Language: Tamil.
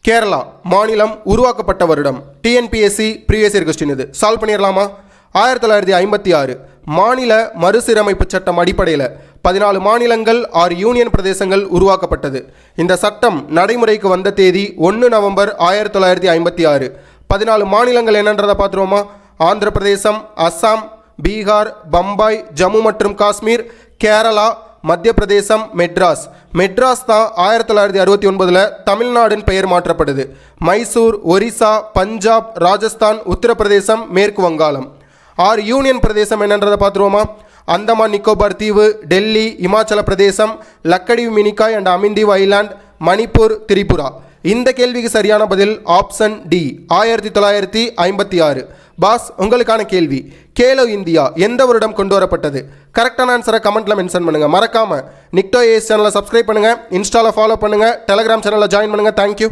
கேரளா மாநிலம் உருவாக்கப்பட்ட வருடம். டிஎன்பிஎஸ்சி ப்ரீவியஸ் இயர் கொஸ்டின் இது. சால்வ் பண்ணிடலாமா? 1956 மாநில மறுசீரமைப்பு சட்டம் அடிப்படையில் 14 மாநிலங்கள் 6 யூனியன் பிரதேசங்கள் உருவாக்கப்பட்டது. இந்த சட்டம் நடைமுறைக்கு வந்த தேதி 1 நவம்பர் 1956. 14 மாநிலங்கள் என்னன்றதை பார்த்துருவோமா? ஆந்திர பிரதேசம், அஸ்ஸாம், பீகார், பம்பாய், ஜம்மு மற்றும் காஷ்மீர், கேரளா, மத்திய பிரதேசம், மெட்ராஸ் தான் 1969 தமிழ்நாடுன்னு பெயர் மாற்றப்படுது. மைசூர், ஒரிசா, பஞ்சாப், ராஜஸ்தான், உத்தரப்பிரதேசம், மேற்கு வங்காளம். 6 யூனியன் பிரதேசம் என்னன்றதை பார்த்துருவோமா? அந்தமான் நிக்கோபார் தீவு, டெல்லி, இமாச்சல பிரதேசம், லக்கடிவ் மினிகாய் அண்ட் அமிந்தீவ் ஐலாண்ட், மணிப்பூர், திரிபுரா. இந்த கேள்விக்கு சரியான பதில் ஆப்ஷன் டி 1956. பாஸ், உங்களுக்கான கேள்வி, கேலோ இந்தியா எந்த வருடம் கொண்டு வரப்பட்டது? கரெக்டான ஆன்சரை கமெண்ட்ல மென்ஷன் பண்ணுங்க. மறக்காம நிக்டோ ஏஎஸ் சேனலை சப்ஸ்கிரைப் பண்ணுங்க, இன்ஸ்டால ஃபாலோ பண்ணுங்க, டெலிகிராம் சேனலை ஜாயின் பண்ணுங்க. தேங்க்யூ.